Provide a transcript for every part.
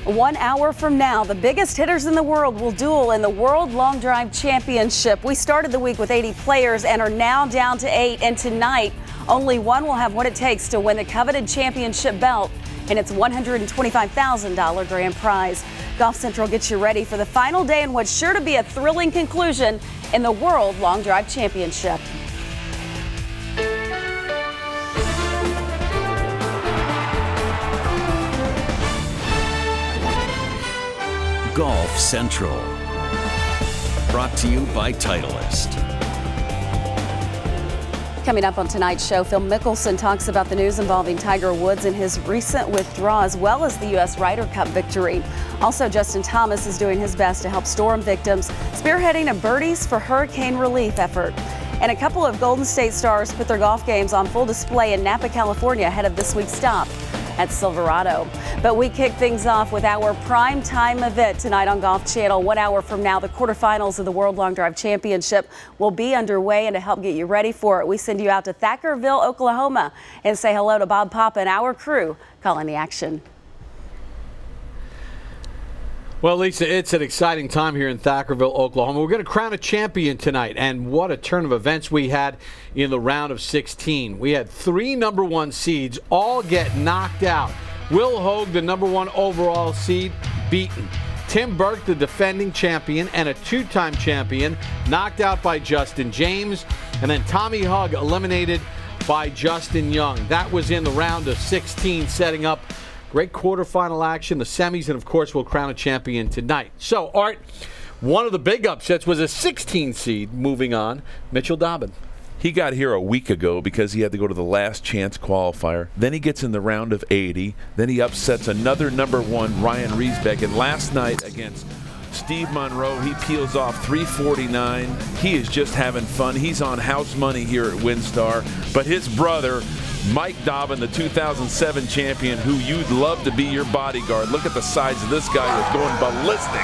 1 hour from now, the biggest hitters in the world will duel in the World Long Drive Championship. We started the week with 80 players and are now down to 8. And tonight, only one will have what it takes to win the coveted championship belt and its $125,000 grand prize. Golf Central gets you ready for the final day in what's sure to be a thrilling conclusion in the World Long Drive Championship. Golf Central. Brought to you by Titleist. Coming up on tonight's show, Phil Mickelson talks about the news involving Tiger Woods and his recent withdrawal, as well as the U.S. Ryder Cup victory. Also, Justin Thomas is doing his best to help storm victims, spearheading a Birdies for Hurricane Relief effort. And a couple of Golden State stars put their golf games on full display in Napa, California, ahead of this week's stop at Silverado. But we kick things off with our prime time event tonight on Golf Channel. 1 hour from now, the quarterfinals of the World Long Drive Championship will be underway. And to help get you ready for it, we send you out to Thackerville, Oklahoma, and say hello to Bob Papa and our crew calling the action. Well, Lisa, it's an exciting time here in Thackerville, Oklahoma. We're going to crown a champion tonight, and what a turn of events we had in the round of 16. We had 3 number 1 seeds all get knocked out. Will Hogue, the number 1 overall seed, beaten. Tim Burke, the defending champion and a 2-time champion, knocked out by Justin James. And then Tommy Hug eliminated by Justin Young. That was in the round of 16, setting up great quarterfinal action, the semis, and of course we'll crown a champion tonight. So, Art, one of the big upsets was a 16 seed moving on, Mitchell Dobbin. He got here a week ago because he had to go to the last chance qualifier. Then he gets in the round of 80. Then he upsets another number 1, Ryan Riesbeck. And last night against Steve Monroe, he peels off 349. He is just having fun. He's on house money here at WinStar. But his brother, Mike Dobbin, the 2007 champion, who you'd love to be your bodyguard. Look at the size of this guy, is going ballistic.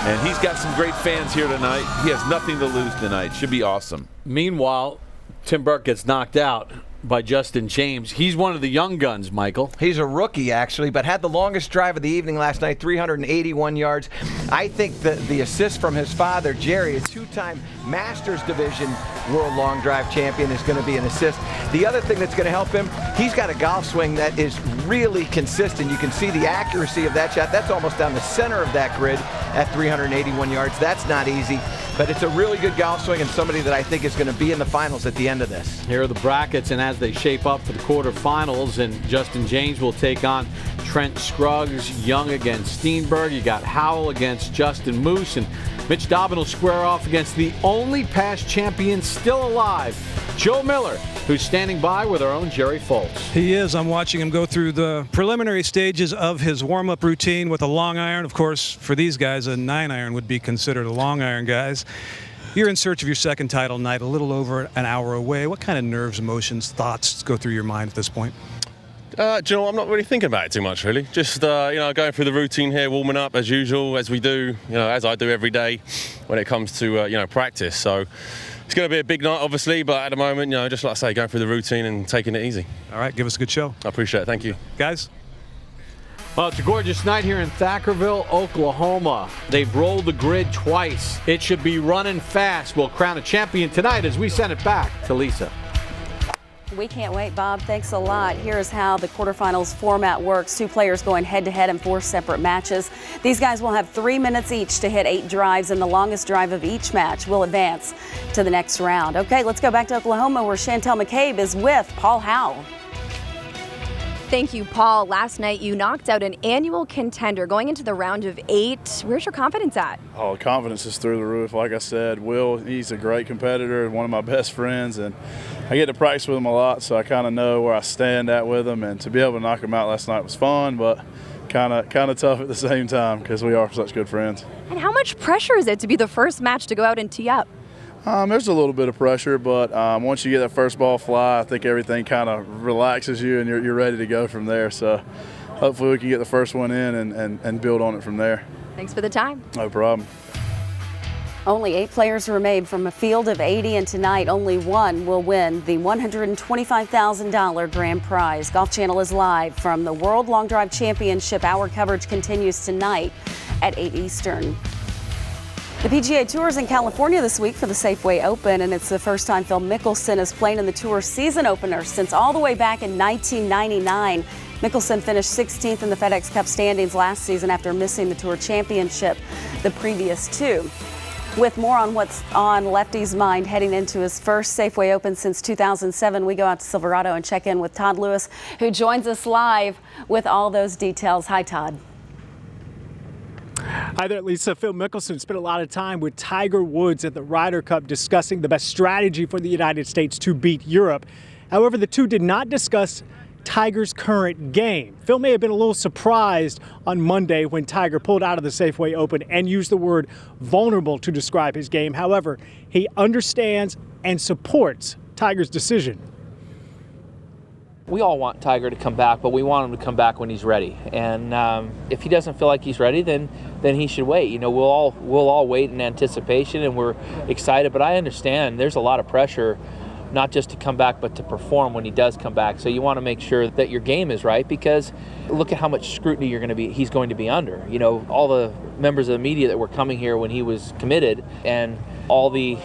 And he's got some great fans here tonight. He has nothing to lose tonight. Should be awesome. Meanwhile, Tim Burke gets knocked out by Justin James. He's one of the young guns, Michael. He's a rookie, actually, but had the longest drive of the evening last night, 381 yards. I think that the assist from his father, Jerry, a 2-time Masters Division World Long Drive champion, is going to be an assist. The other thing that's going to help him, he's got a golf swing that is really consistent. You can see the accuracy of that shot. That's almost down the center of that grid at 381 yards. That's not easy, but it's a really good golf swing and somebody that I think is going to be in the finals at the end of this. Here are the brackets, and as they shape up for the quarterfinals, and Justin James will take on Trent Scruggs, Young against Steenberg. You got Howell against Justin Moose, and Mitch Dobbin will square off against the only past champion still alive, Joe Miller, who's standing by with our own Jerry Foltz. He is. I'm watching him go through the preliminary stages of his warm-up routine with a long iron. Of course, for these guys, a 9-iron would be considered a long iron, guys. You're in search of your second title night, a little over an hour away. What kind of nerves, emotions, thoughts go through your mind at this point? Do you know what? I'm not really thinking about it too much, really. Just, going through the routine here, warming up as usual, as we do, as I do every day when it comes to, practice. So it's going to be a big night, obviously, but at the moment, just like I say, going through the routine and taking it easy. All right, give us a good show. I appreciate it. Thank you. Guys? Well, it's a gorgeous night here in Thackerville, Oklahoma. They've rolled the grid twice. It should be running fast. We'll crown a champion tonight as we send it back to Lisa. We can't wait, Bob. Thanks a lot. Here's how the quarterfinals format works. 2 players going head-to-head in 4 separate matches. These guys will have 3 minutes each to hit 8 drives, and the longest drive of each match will advance to the next round. Okay, let's go back to Oklahoma, where Chantel McCabe is with Paul Howell. Thank you, Paul. Last night you knocked out an annual contender going into the round of 8. Where's your confidence at? Oh, confidence is through the roof. Like I said, Will, he's a great competitor and one of my best friends, and I get to practice with him a lot, so I kind of know where I stand at with him. And to be able to knock him out last night was fun, but kind of tough at the same time because we are such good friends. And how much pressure is it to be the first match to go out and tee up? There's a little bit of pressure, but once you get that first ball fly, I think everything kind of relaxes you and you're ready to go from there. So hopefully we can get the first one in and build on it from there. Thanks for the time. No problem. Only 8 players remain from a field of 80, and tonight only one will win the $125,000 grand prize. Golf Channel is live from the World Long Drive Championship. Our coverage continues tonight at 8 Eastern. The PGA Tour is in California this week for the Safeway Open, and it's the first time Phil Mickelson is playing in the Tour season opener since all the way back in 1999. Mickelson finished 16th in the FedEx Cup standings last season after missing the Tour Championship the previous 2. With more on what's on Lefty's mind heading into his first Safeway Open since 2007, we go out to Silverado and check in with Todd Lewis, who joins us live with all those details. Hi, Todd. Hi there, Lisa. Phil Mickelson spent a lot of time with Tiger Woods at the Ryder Cup discussing the best strategy for the United States to beat Europe. However, the two did not discuss Tiger's current game. Phil may have been a little surprised on Monday when Tiger pulled out of the Safeway Open and used the word vulnerable to describe his game. However, he understands and supports Tiger's decision. We all want Tiger to come back, but we want him to come back when he's ready. And if he doesn't feel like he's ready, then he should wait. You know, we'll all wait in anticipation, and we're excited. But I understand there's a lot of pressure, not just to come back, but to perform when he does come back. So you want to make sure that your game is right, because look at how much scrutiny he's going to be under. You know, all the members of the media that were coming here when he was committed, and all the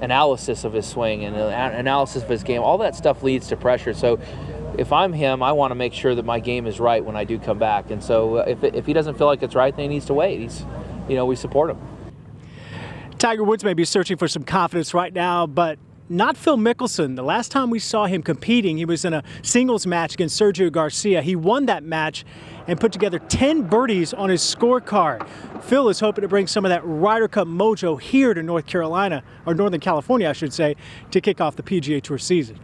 analysis of his swing and analysis of his game, all that stuff leads to pressure. So if I'm him, I want to make sure that my game is right when I do come back. And so if he doesn't feel like it's right, then he needs to wait. We support him. Tiger Woods may be searching for some confidence right now, but not Phil Mickelson. The last time we saw him competing, he was in a singles match against Sergio Garcia. He won that match and put together 10 birdies on his scorecard. Phil is hoping to bring some of that Ryder Cup mojo here to North Carolina, or Northern California, I should say, to kick off the PGA Tour season.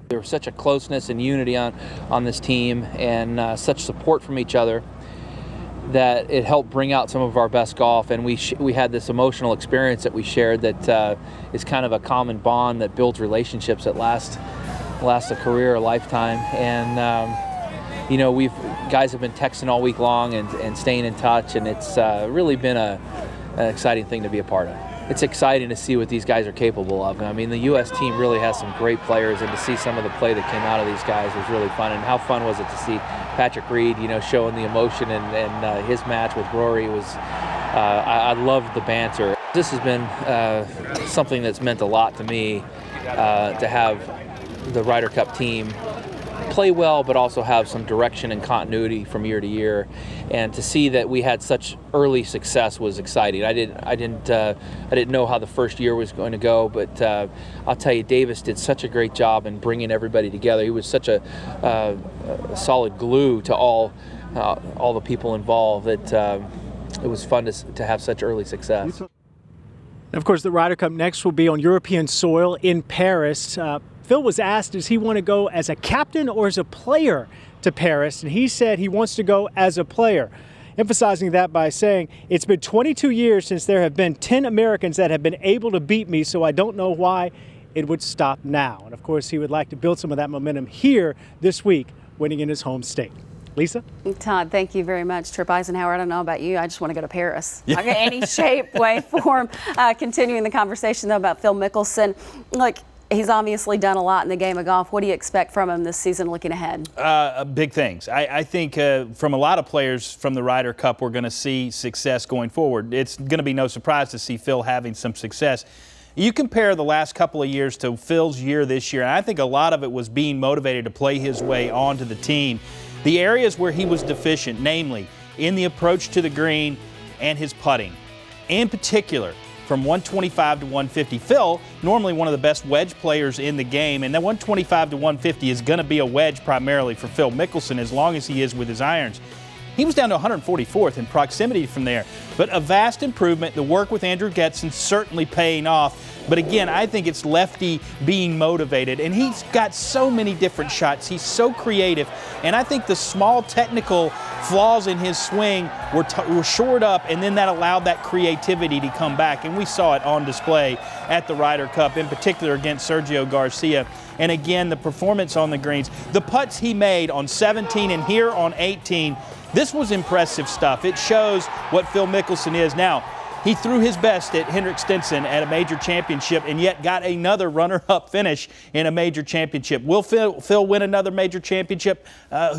There was such a closeness and unity on this team, and such support from each other, that it helped bring out some of our best golf. And we had this emotional experience that we shared that is kind of a common bond that builds relationships that last a career, a lifetime. And guys have been texting all week long and staying in touch, and it's really been an exciting thing to be a part of. It's exciting to see what these guys are capable of. I mean, the U.S. team really has some great players, and to see some of the play that came out of these guys was really fun. And how fun was it to see Patrick Reed, showing the emotion, and his match with Rory was, I loved the banter. This has been something that's meant a lot to me, to have the Ryder Cup team play well, but also have some direction and continuity from year to year. And to see that we had such early success was exciting. I didn't know how the first year was going to go, but I'll tell you, Davis did such a great job in bringing everybody together. He was such a solid glue to all the people involved that it was fun to have such early success. Of course, the Ryder Cup next will be on European soil in Paris. Phil was asked, does he want to go as a captain or as a player to Paris? And he said he wants to go as a player, emphasizing that by saying, it's been 22 years since there have been 10 Americans that have been able to beat me, so I don't know why it would stop now. And of course, he would like to build some of that momentum here this week, winning in his home state. Lisa? Todd, thank you very much. Trip Eisenhower, I don't know about you. I just want to go to Paris. Yeah. Okay, any shape, way, form. Continuing the conversation, though, about Phil Mickelson. Look, he's obviously done a lot in the game of golf. What do you expect from him this season looking ahead? Big things. I think from a lot of players from the Ryder Cup, we're going to see success going forward. It's going to be no surprise to see Phil having some success. You compare the last couple of years to Phil's year this year, and I think a lot of it was being motivated to play his way onto the team. The areas where he was deficient, namely in the approach to the green and his putting, in particular, from 125 to 150. Phil, normally one of the best wedge players in the game, and that 125 to 150 is going to be a wedge primarily for Phil Mickelson as long as he is with his irons. He was down to 144th in proximity from there, but a vast improvement. The work with Andrew Getson certainly paying off. But again, I think it's Lefty being motivated, and he's got so many different shots. He's so creative, and I think the small technical flaws in his swing were shored up, and then that allowed that creativity to come back, and we saw it on display at the Ryder Cup, in particular against Sergio Garcia. and again, the performance on the greens. The putts he made on 17 and here on 18, this was impressive stuff. It shows what Phil Mickelson is. Now, he threw his best at Henrik Stenson at a major championship and yet got another runner-up finish in a major championship. Will Phil win another major championship?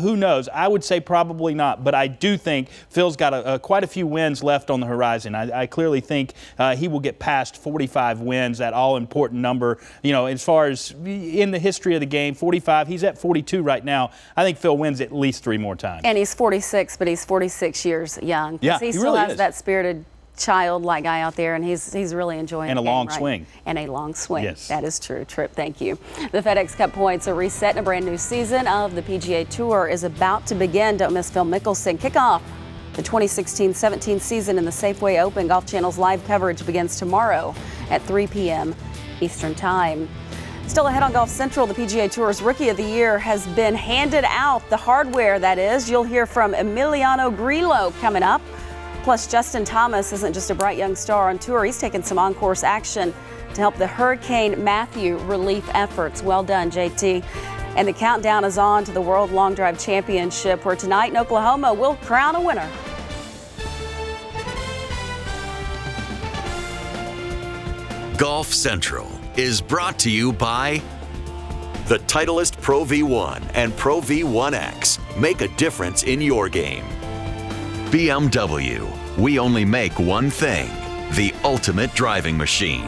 Who knows? I would say probably not, but I do think Phil's got quite a few wins left on the horizon. I clearly think he will get past 45 wins, that all-important number. You know, as far as in the history of the game, 45, he's at 42 right now. I think Phil wins at least 3 more times. And he's 46, but he's 46 years young. Yeah, he still really has is that spirited childlike guy out there, and he's really enjoying and it. And a long swing. And a long swing. Yes. That is true. Tripp, thank you. The FedEx Cup points are reset, and a brand new season of the PGA Tour is about to begin. Don't miss Phil Mickelson. Kick off the 2016-17 season in the Safeway Open. Golf Channel's live coverage begins tomorrow at 3 p.m. Eastern Time. Still ahead on Golf Central, the PGA Tour's Rookie of the Year has been handed out. The hardware, that is. You'll hear from Emiliano Grillo coming up. Plus, Justin Thomas isn't just a bright young star on tour. He's taken some on-course action to help the Hurricane Matthew relief efforts. Well done, JT. And the countdown is on to the World Long Drive Championship, where tonight in Oklahoma we'll crown a winner. Golf Central is brought to you by the Titleist Pro V1 and Pro V1X. Make a difference in your game. BMW, we only make one thing, the ultimate driving machine.